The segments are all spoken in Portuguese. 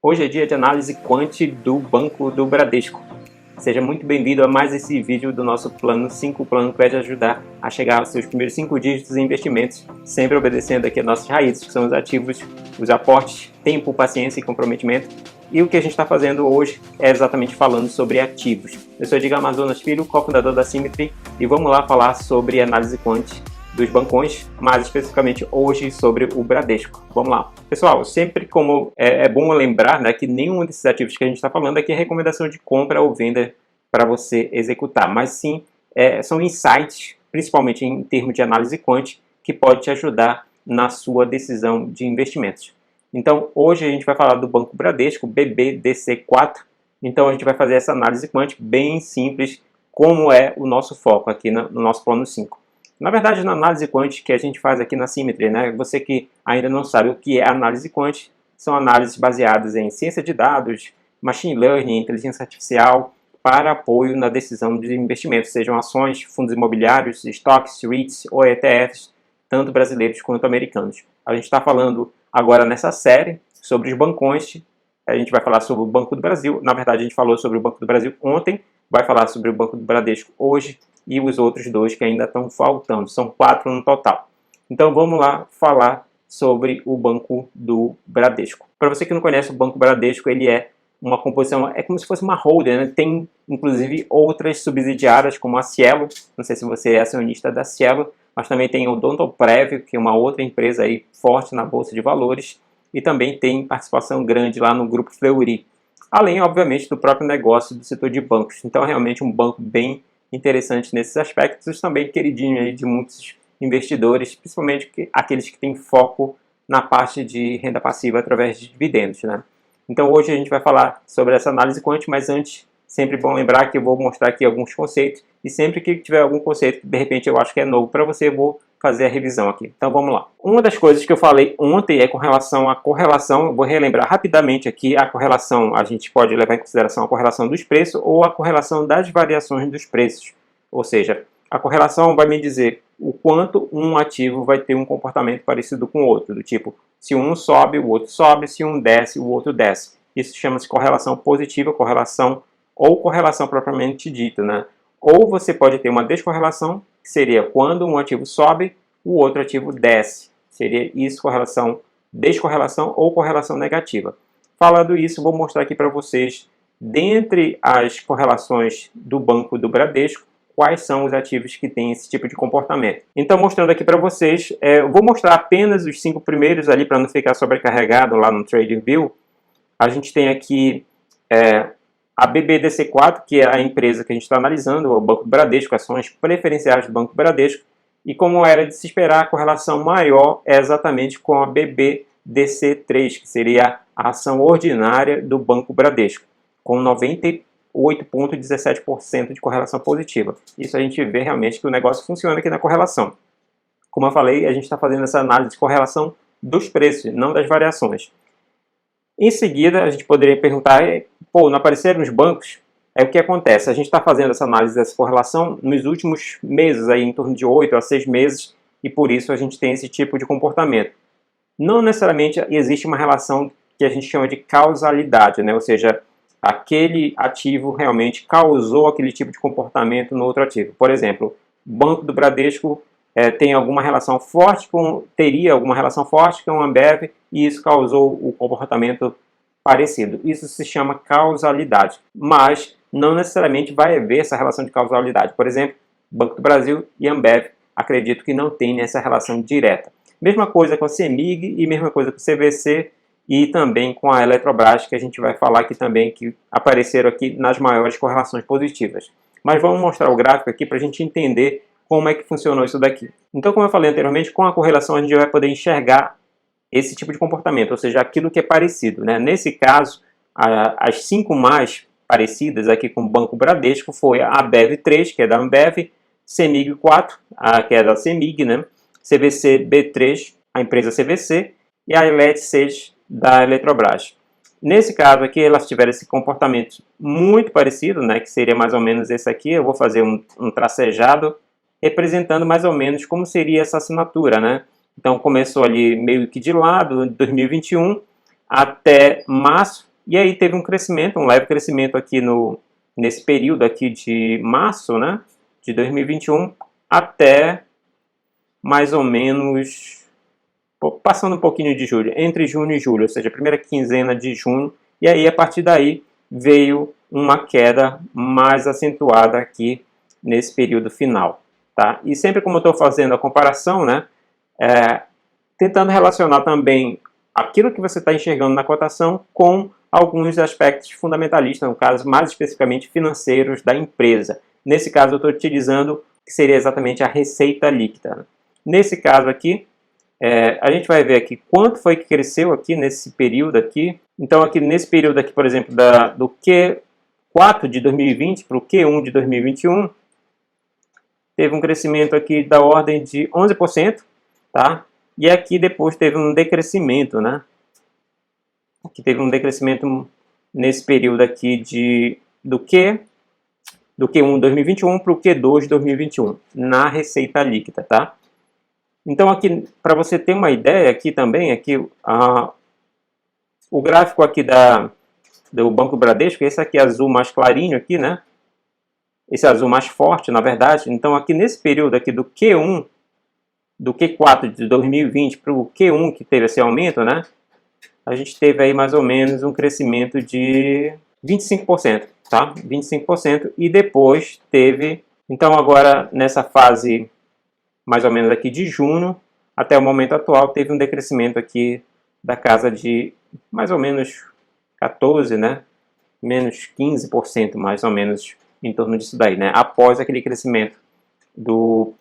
Hoje é dia de análise quant do Banco do Bradesco. Seja muito bem-vindo a mais esse vídeo do nosso plano 5, o plano que vai te ajudar a chegar aos seus primeiros 5 dígitos em investimentos, sempre obedecendo aqui as nossas raízes, que são os ativos, os aportes, tempo, paciência e comprometimento. E o que a gente está fazendo hoje é exatamente falando sobre ativos. Eu sou Edgar Amazonas Filho, cofundador da Symmetry, e vamos lá falar sobre análise quant dos bancões, mais especificamente hoje sobre o Bradesco. Vamos lá. Pessoal, sempre como é bom lembrar, né, que nenhum desses ativos que a gente está falando aqui é recomendação de compra ou venda para você executar, mas sim são insights, principalmente em termos de análise quant, que pode te ajudar na sua decisão de investimentos. Então, hoje a gente vai falar do Banco Bradesco, BBDC4. Então, a gente vai fazer essa análise quant bem simples, como é o nosso foco aqui no nosso plano 5. Na verdade, na análise quant que a gente faz aqui na Symmetry, né? Você que ainda não sabe o que é análise quant, são análises baseadas em ciência de dados, machine learning, inteligência artificial, para apoio na decisão de investimentos, sejam ações, fundos imobiliários, estoques, REITs ou ETFs, tanto brasileiros quanto americanos. A gente está falando agora nessa série sobre os bancões. A gente vai falar sobre o Banco do Brasil. Na verdade, a gente falou sobre o Banco do Brasil ontem, vai falar sobre o Banco do Bradesco hoje, e os outros dois que ainda estão faltando, são 4 no total. Então vamos lá falar sobre o Banco do Bradesco. Para você que não conhece, o Banco Bradesco ele é uma composição, é como se fosse uma holder, né? Tem inclusive outras subsidiárias como a Cielo, não sei se você é acionista da Cielo, mas também tem o Odontoprev, que é uma outra empresa aí forte na Bolsa de Valores, e também tem participação grande lá no Grupo Fleury, além obviamente do próprio negócio do setor de bancos. Então é realmente um banco bem interessante nesses aspectos, também queridinho aí de muitos investidores, principalmente aqueles que têm foco na parte de renda passiva através de dividendos, né? Então hoje a gente vai falar sobre essa análise quant, mas antes, sempre bom lembrar que eu vou mostrar aqui alguns conceitos, e sempre que tiver algum conceito que de repente eu acho que é novo para você, eu vou fazer a revisão aqui. Então vamos lá. Uma das coisas que eu falei ontem é com relação à correlação. Eu vou relembrar rapidamente aqui. A correlação, a gente pode levar em consideração a correlação dos preços ou a correlação das variações dos preços. Ou seja, a correlação vai me dizer o quanto um ativo vai ter um comportamento parecido com o outro, do tipo, se um sobe, o outro sobe, se um desce, o outro desce. Isso chama-se correlação positiva, correlação ou correlação propriamente dita, né? Ou você pode ter uma descorrelação, que seria quando um ativo sobe, o outro ativo desce. Seria isso correlação, descorrelação ou correlação negativa. Falando isso, vou mostrar aqui para vocês, dentre as correlações do Banco do Bradesco, quais são os ativos que têm esse tipo de comportamento. Então, mostrando aqui para vocês, eu vou mostrar apenas os 5 primeiros ali para não ficar sobrecarregado lá no TradingView. A gente tem aqui a BBDC4, que é a empresa que a gente está analisando, o Banco do Bradesco, ações preferenciais do Banco do Bradesco, e como era de se esperar, a correlação maior é exatamente com a BBDC3, que seria a ação ordinária do Banco Bradesco, com 98,17% de correlação positiva. Isso a gente vê realmente que o negócio funciona aqui na correlação. Como eu falei, a gente está fazendo essa análise de correlação dos preços, não das variações. Em seguida, a gente poderia perguntar, pô, não apareceram os bancos? O que acontece? A gente está fazendo essa análise dessa correlação nos últimos meses, aí, em torno de 8 a 6 meses, e por isso a gente tem esse tipo de comportamento. Não necessariamente existe uma relação que a gente chama de causalidade, né? Ou seja, aquele ativo realmente causou aquele tipo de comportamento no outro ativo. Por exemplo, o Banco do Bradesco tem alguma relação forte teria alguma relação forte com a Ambev e isso causou o comportamento parecido. Isso se chama causalidade, mas não necessariamente vai haver essa relação de causalidade. Por exemplo, Banco do Brasil e Ambev, acredito que não tem essa relação direta. Mesma coisa com a CEMIG e mesma coisa com o CVC e também com a Eletrobras, que a gente vai falar aqui também, que apareceram aqui nas maiores correlações positivas. Mas vamos mostrar o gráfico aqui para a gente entender como é que funcionou isso daqui. Então, como eu falei anteriormente, com a correlação a gente vai poder enxergar esse tipo de comportamento, ou seja, aquilo que é parecido, né? Nesse caso, as 5 mais parecidas aqui com o Banco Bradesco foi a BEV3, que é da Ambev, CEMIG 4, que é da CEMIG, né? CVC B3, a empresa CVC, e a ELET 6 da Eletrobras. Nesse caso aqui, elas tiveram esse comportamento muito parecido, né? Que seria mais ou menos esse aqui. Eu vou fazer um tracejado representando mais ou menos como seria essa assinatura, né? Então começou ali meio que de lado, em 2021, até março E aí teve um crescimento, um leve crescimento aqui nesse período aqui de março, né, de 2021 até mais ou menos, passando um pouquinho de julho, entre junho e julho, ou seja, a primeira quinzena de junho, e aí a partir daí veio uma queda mais acentuada aqui nesse período final, tá? E sempre como eu estou fazendo a comparação, né, tentando relacionar também aquilo que você está enxergando na cotação com alguns aspectos fundamentalistas, no caso mais especificamente financeiros da empresa. Nesse caso eu estou utilizando que seria exatamente a receita líquida. Nesse caso aqui, a gente vai ver aqui quanto foi que cresceu aqui nesse período aqui. Então aqui nesse período aqui, por exemplo, do Q4 de 2020 para o Q1 de 2021, teve um crescimento aqui da ordem de 11%, tá? E aqui depois teve um decrescimento, né? Aqui teve um decrescimento nesse período aqui do Q1 de 2021 para o Q2 de 2021, na receita líquida, tá? Então aqui, para você ter uma ideia aqui também, aqui, o gráfico aqui do Banco Bradesco, esse aqui azul mais clarinho aqui, né? Esse azul mais forte, na verdade. Então aqui nesse período aqui do Q4 de 2020 para o Q1 que teve esse aumento, né? A gente teve aí mais ou menos um crescimento de 25%, tá? 25%, e depois teve, então agora nessa fase mais ou menos aqui de junho até o momento atual, teve um decrescimento aqui da casa de mais ou menos 14, né? Menos 15% mais ou menos em torno disso daí, né? Após aquele crescimento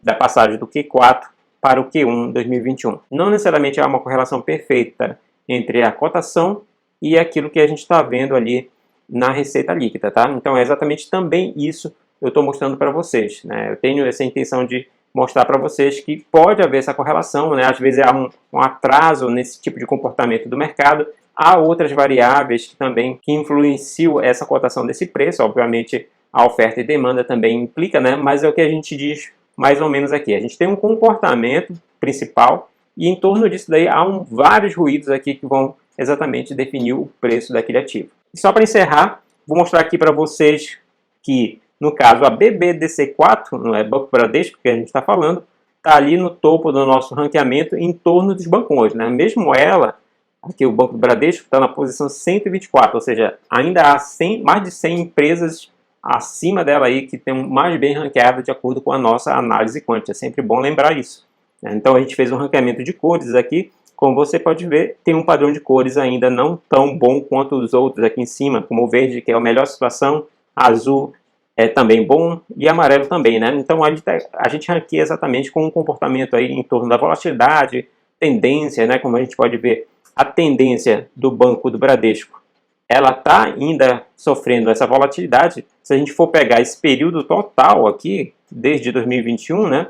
da passagem do Q4 para o Q1 2021. Não necessariamente há uma correlação perfeita entre a cotação e aquilo que a gente está vendo ali na receita líquida, tá? Então é exatamente também isso que eu estou mostrando para vocês, né? Eu tenho essa intenção de mostrar para vocês que pode haver essa correlação, né? Às vezes há um atraso nesse tipo de comportamento do mercado. Há outras variáveis que também influenciam essa cotação desse preço. Obviamente a oferta e demanda também implica, né? Mas é o que a gente diz mais ou menos aqui. A gente tem um comportamento principal e em torno disso daí há vários ruídos aqui que vão exatamente definir o preço daquele ativo. E só para encerrar, vou mostrar aqui para vocês que, no caso, a BBDC4, não é Banco Bradesco que a gente está falando, está ali no topo do nosso ranqueamento em torno dos bancões, né? Mesmo ela, aqui o Banco do Bradesco está na posição 124, ou seja, ainda há mais de 100 empresas acima dela aí que tem mais bem ranqueada de acordo com a nossa análise quântica. É sempre bom lembrar isso. Então a gente fez um ranqueamento de cores aqui. Como você pode ver, tem um padrão de cores ainda não tão bom quanto os outros aqui em cima, como o verde, que é a melhor situação, azul é também bom e amarelo também, né? Então a gente ranqueia exatamente com um comportamento aí em torno da volatilidade, tendência, né? Como a gente pode ver, a tendência do Banco do Bradesco, ela está ainda sofrendo essa volatilidade. Se a gente for pegar esse período total aqui, desde 2021, né?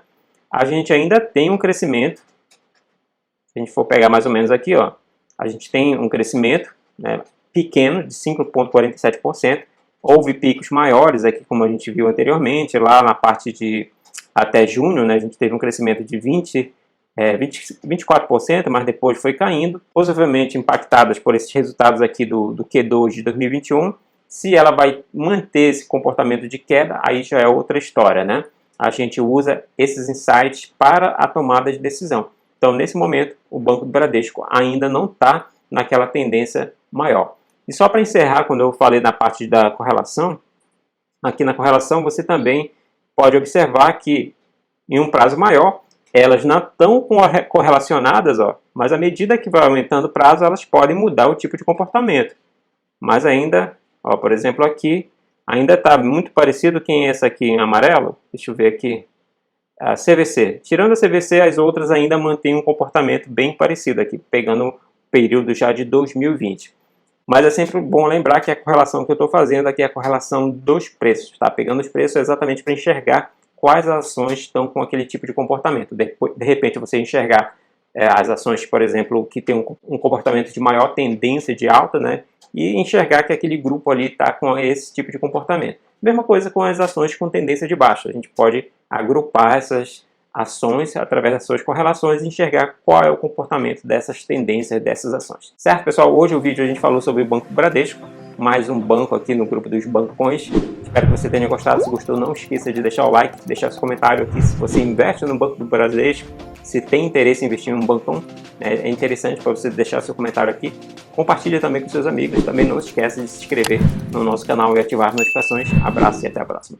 A gente ainda tem um crescimento. Se a gente for pegar mais ou menos aqui, ó, a gente tem um crescimento, né, pequeno de 5,47%. Houve picos maiores aqui, como a gente viu anteriormente, lá na parte de até junho, né, a gente teve um crescimento de 24%, mas depois foi caindo, possivelmente impactadas por esses resultados aqui do Q2 de 2021. Se ela vai manter esse comportamento de queda, aí já é outra história, né? A gente usa esses insights para a tomada de decisão. Então, nesse momento, o Banco do Bradesco ainda não está naquela tendência maior. E só para encerrar, quando eu falei na parte da correlação, aqui na correlação você também pode observar que em um prazo maior, elas não estão correlacionadas, ó, mas à medida que vai aumentando o prazo, elas podem mudar o tipo de comportamento. Mas ainda, ó, por exemplo, aqui, ainda está muito parecido com essa aqui em amarelo. Deixa eu ver aqui. A CVC. Tirando a CVC, as outras ainda mantêm um comportamento bem parecido aqui, pegando o período já de 2020. Mas é sempre bom lembrar que a correlação que eu estou fazendo aqui é a correlação dos preços, tá? Pegando os preços exatamente para enxergar quais ações estão com aquele tipo de comportamento. De repente você enxergar as ações, por exemplo, que tem um comportamento de maior tendência de alta, né? E enxergar que aquele grupo ali está com esse tipo de comportamento. Mesma coisa com as ações com tendência de baixa. A gente pode agrupar essas ações através das suas correlações e enxergar qual é o comportamento dessas tendências, dessas ações. Certo, pessoal? Hoje o vídeo a gente falou sobre o Banco Bradesco, mais um banco aqui no grupo dos bancões. Espero que você tenha gostado. Se gostou, não esqueça de deixar o like, deixar seu comentário aqui se você investe no Banco do Bradesco, se tem interesse em investir em um bancão. É interessante para você deixar seu comentário aqui. Compartilhe também com seus amigos. Também não esqueça de se inscrever no nosso canal e ativar as notificações. Abraço e até a próxima.